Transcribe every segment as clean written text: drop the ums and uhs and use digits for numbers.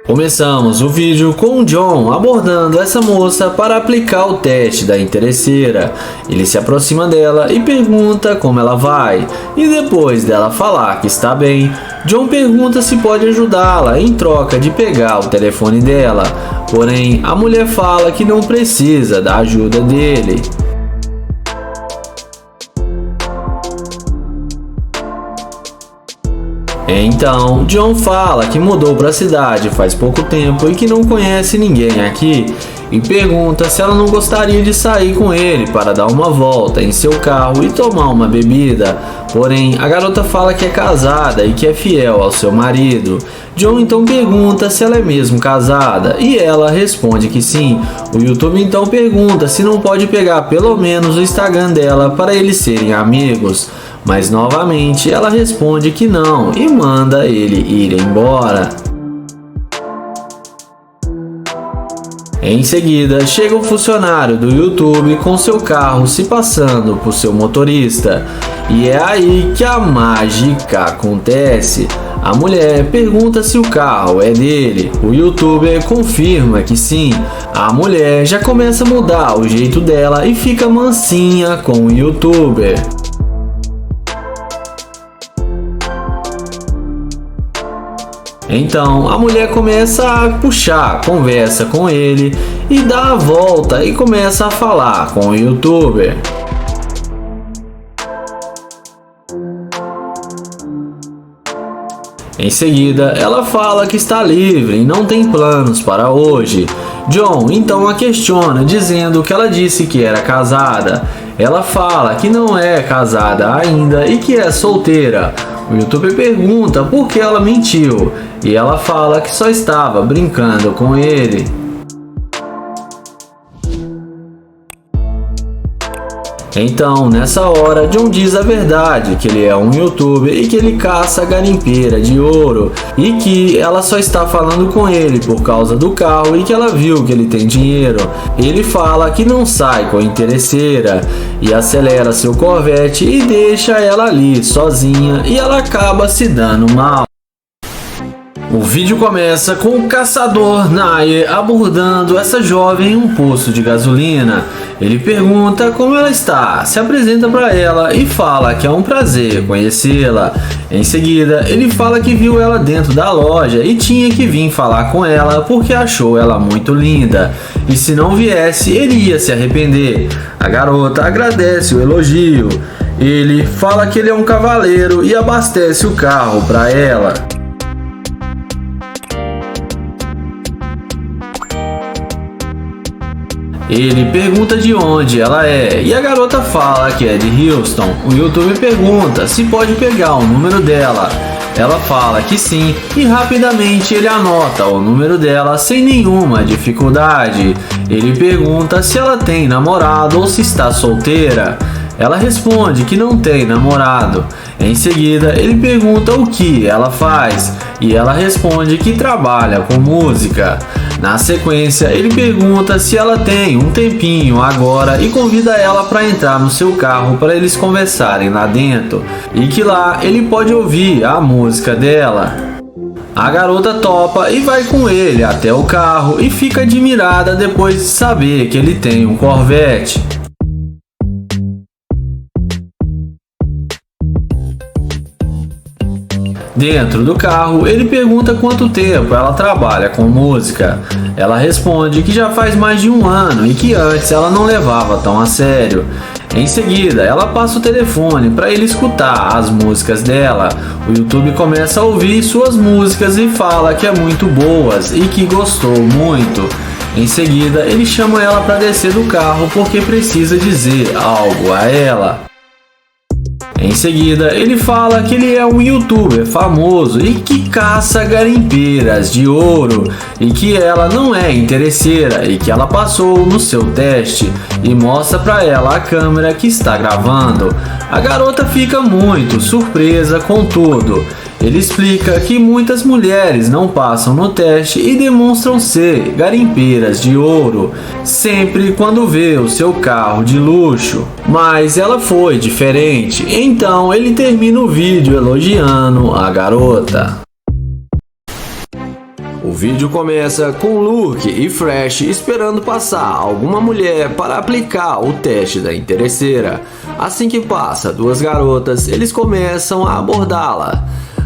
Começamos o vídeo com o John abordando essa moça para aplicar o teste da interesseira. Ele se aproxima dela e pergunta como ela vai, e depois dela falar que está bem, John pergunta se pode ajudá-la em troca de pegar o telefone dela. Porém, a mulher fala que não precisa da ajuda dele. Então, John fala que mudou para a cidade faz pouco tempo e que não conhece ninguém aqui, e pergunta se ela não gostaria de sair com ele para dar uma volta em seu carro e tomar uma bebida. Porém, a garota fala que é casada e que é fiel ao seu marido. John então pergunta se ela é mesmo casada e ela responde que sim. O YouTube então pergunta se não pode pegar pelo menos o Instagram dela para eles serem amigos. Mas novamente ela responde que não e manda ele ir embora. Em seguida, chega um funcionário do YouTube com seu carro se passando por seu motorista. E é aí que a mágica acontece. A mulher pergunta se o carro é dele. O YouTuber confirma que sim. A mulher já começa a mudar o jeito dela e fica mansinha com o YouTuber. Então a mulher começa a puxar conversa com ele e dá a volta e começa a falar com o YouTuber. Em seguida, ela fala que está livre e não tem planos para hoje. John então a questiona, dizendo que ela disse que era casada. Ela fala que não é casada ainda e que é solteira. O YouTuber pergunta por que ela mentiu e ela fala que só estava brincando com ele. Então, nessa hora, John diz a verdade, que ele é um YouTuber e que ele caça garimpeira de ouro e que ela só está falando com ele por causa do carro e que ela viu que ele tem dinheiro. Ele fala que não sai com a interesseira e acelera seu Corvette e deixa ela ali sozinha e ela acaba se dando mal. O vídeo começa com o caçador Nair abordando essa jovem em um posto de gasolina. Ele pergunta como ela está, se apresenta para ela e fala que é um prazer conhecê-la. Em seguida, ele fala que viu ela dentro da loja e tinha que vir falar com ela porque achou ela muito linda. E se não viesse, ele ia se arrepender. A garota agradece o elogio. Ele fala que ele é um cavaleiro e abastece o carro para ela. Ele pergunta de onde ela é e a garota fala que é de Houston. O YouTuber pergunta se pode pegar o número dela. Ela fala que sim e rapidamente ele anota o número dela sem nenhuma dificuldade. Ele pergunta se ela tem namorado ou se está solteira. Ela responde que não tem namorado. Em seguida, ele pergunta o que ela faz e ela responde que trabalha com música. Na sequência, ele pergunta se ela tem um tempinho agora e convida ela para entrar no seu carro para eles conversarem lá dentro e que lá ele pode ouvir a música dela. A garota topa e vai com ele até o carro e fica admirada depois de saber que ele tem um Corvette. Dentro do carro, ele pergunta quanto tempo ela trabalha com música. Ela responde que já faz mais de 1 ano e que antes ela não levava tão a sério. Em seguida, ela passa o telefone para ele escutar as músicas dela. O YouTube começa a ouvir suas músicas e fala que é muito boas e que gostou muito. Em seguida, ele chama ela para descer do carro porque precisa dizer algo a ela. Em seguida, ele fala que ele é um YouTuber famoso e que caça garimpeiras de ouro e que ela não é interesseira e que ela passou no seu teste e mostra para ela a câmera que está gravando. A garota fica muito surpresa com tudo. Ele explica que muitas mulheres não passam no teste e demonstram ser garimpeiras de ouro, sempre quando vê o seu carro de luxo. Mas ela foi diferente, então ele termina o vídeo elogiando a garota. O vídeo começa com Luke e Fresh esperando passar alguma mulher para aplicar o teste da interesseira. Assim que passa duas garotas, eles começam a abordá-la.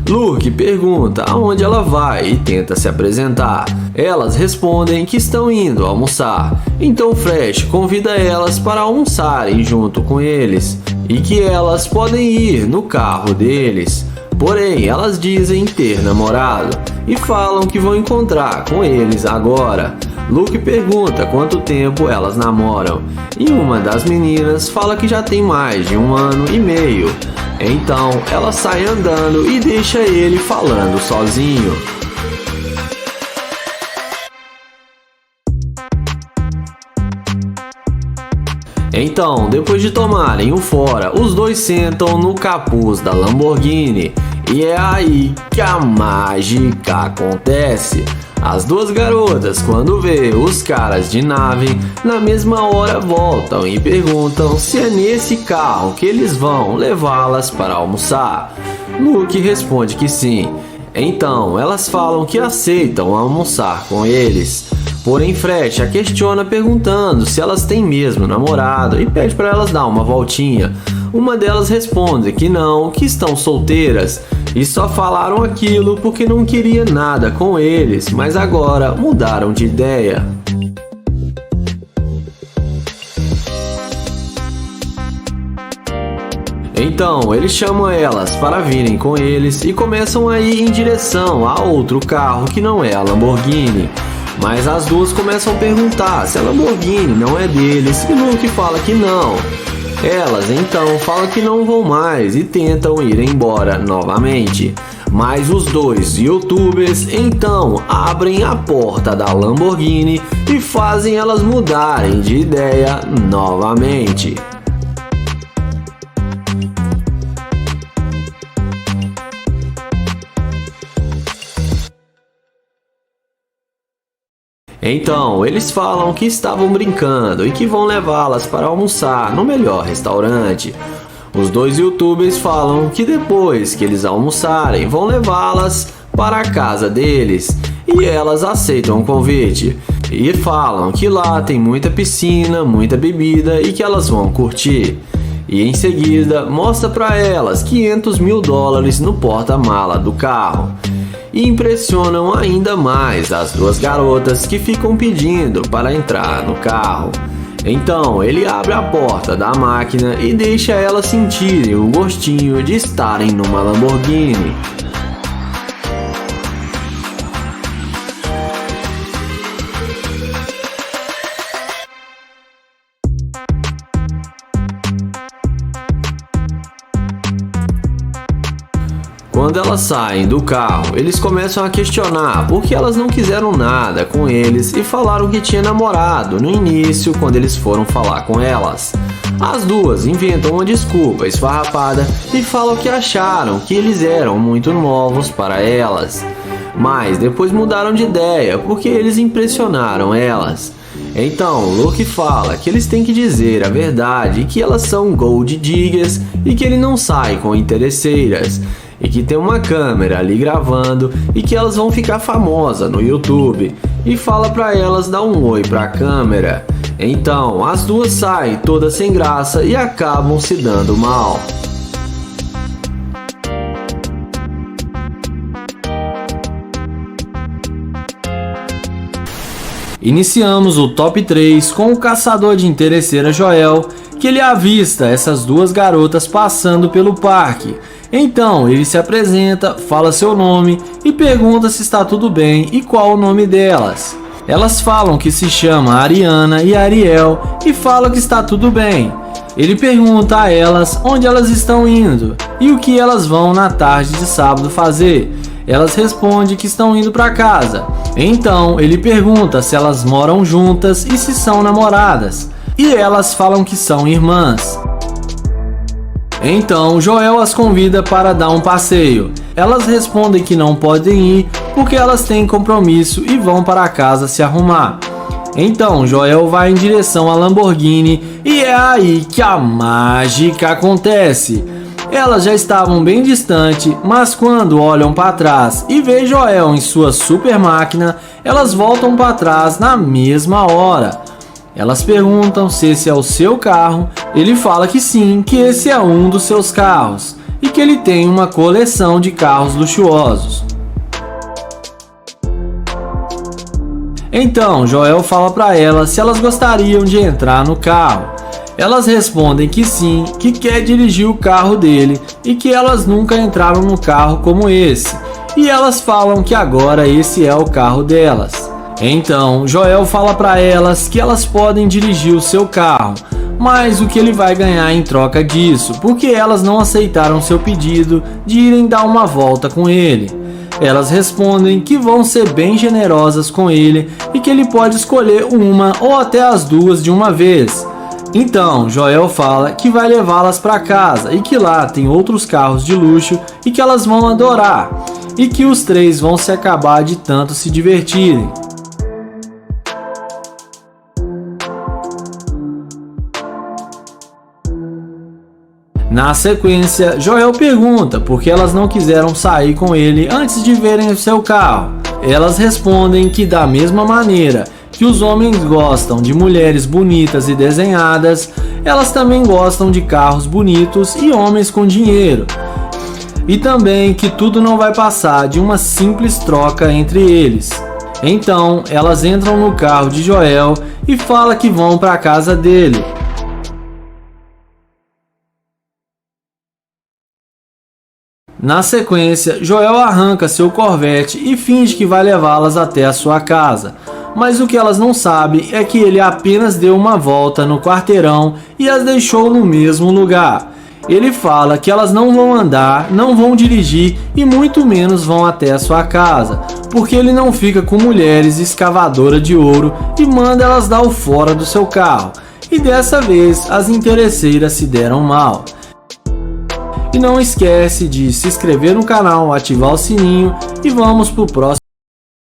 Luke pergunta aonde ela vai e tenta se apresentar. Elas respondem que estão indo almoçar. Então Fresh convida elas para almoçarem junto com eles e que elas podem ir no carro deles. Porém, elas dizem ter namorado e falam que vão encontrar com eles agora. Luke pergunta quanto tempo elas namoram e uma das meninas fala que já tem mais de 1 ano e meio. Então ela sai andando e deixa ele falando sozinho. Então, depois de tomarem um fora, os dois sentam no capuz da Lamborghini e é aí que a mágica acontece. As duas garotas, quando vê os caras de nave, na mesma hora voltam e perguntam se é nesse carro que eles vão levá-las para almoçar. Luke responde que sim. Então elas falam que aceitam almoçar com eles. Porém Fresh a questiona perguntando se elas têm mesmo namorado e pede para elas dar uma voltinha. Uma delas responde que não, que estão solteiras e só falaram aquilo porque não queria nada com eles, mas agora mudaram de ideia. Então eles chamam elas para virem com eles e começam a ir em direção a outro carro que não é a Lamborghini. Mas as duas começam a perguntar se a Lamborghini não é deles e Luke fala que não. Elas então falam que não vão mais e tentam ir embora novamente. Mas os dois youtubers então abrem a porta da Lamborghini e fazem elas mudarem de ideia novamente. Então, eles falam que estavam brincando e que vão levá-las para almoçar no melhor restaurante. Os dois youtubers falam que depois que eles almoçarem, vão levá-las para a casa deles. E elas aceitam o convite e falam que lá tem muita piscina, muita bebida e que elas vão curtir. E em seguida, mostra para elas $500 mil no porta-mala do carro. E impressionam ainda mais as duas garotas que ficam pedindo para entrar no carro. Então ele abre a porta da máquina e deixa elas sentirem o gostinho de estarem numa Lamborghini. Quando elas saem do carro, eles começam a questionar por que elas não quiseram nada com eles e falaram que tinha namorado no início quando eles foram falar com elas. As duas inventam uma desculpa esfarrapada e falam que acharam que eles eram muito novos para elas. Mas depois mudaram de ideia porque eles impressionaram elas. Então Luke fala que eles têm que dizer a verdade, que elas são gold diggers e que ele não sai com interesseiras. E que tem uma câmera ali gravando e que elas vão ficar famosas no YouTube. E fala pra elas dar um oi pra câmera. Então as duas saem todas sem graça e acabam se dando mal. Iniciamos o top 3 com o caçador de interesseira Joel, que ele avista essas duas garotas passando pelo parque. Então ele se apresenta, fala seu nome e pergunta se está tudo bem e qual o nome delas. Elas falam que se chama Ariana e Ariel e falam que está tudo bem. Ele pergunta a elas onde elas estão indo e o que elas vão na tarde de sábado fazer. Elas respondem que estão indo para casa. Então ele pergunta se elas moram juntas e se são namoradas. E elas falam que são irmãs. Então Joel as convida para dar um passeio. Elas respondem que não podem ir porque elas têm compromisso e vão para casa se arrumar. Então Joel vai em direção à Lamborghini e é aí que a mágica acontece. Elas já estavam bem distante, mas quando olham para trás e vê Joel em sua super máquina, elas voltam para trás na mesma hora. Elas perguntam se esse é o seu carro. Ele fala que sim, que esse é um dos seus carros e que ele tem uma coleção de carros luxuosos. Então Joel fala para elas se elas gostariam de entrar no carro. Elas respondem que sim, que quer dirigir o carro dele e que elas nunca entraram no carro como esse. E elas falam que agora esse é o carro delas. Então Joel fala para elas que elas podem dirigir o seu carro, mas o que ele vai ganhar em troca disso, porque elas não aceitaram seu pedido de irem dar uma volta com ele. Elas respondem que vão ser bem generosas com ele e que ele pode escolher uma ou até as duas de uma vez. Então Joel fala que vai levá-las para casa e que lá tem outros carros de luxo e que elas vão adorar e que os três vão se acabar de tanto se divertirem. Na sequência, Joel pergunta por que elas não quiseram sair com ele antes de verem o seu carro. Elas respondem que da mesma maneira que os homens gostam de mulheres bonitas e desenhadas, elas também gostam de carros bonitos e homens com dinheiro. E também que tudo não vai passar de uma simples troca entre eles. Então, elas entram no carro de Joel e falam que vão para a casa dele. Na sequência, Joel arranca seu Corvette e finge que vai levá-las até a sua casa. Mas o que elas não sabem é que ele apenas deu uma volta no quarteirão e as deixou no mesmo lugar. Ele fala que elas não vão andar, não vão dirigir e muito menos vão até a sua casa, porque ele não fica com mulheres escavadoras de ouro e manda elas dar o fora do seu carro. E dessa vez as interesseiras se deram mal. E não esquece de se inscrever no canal, ativar o sininho e vamos pro próximo.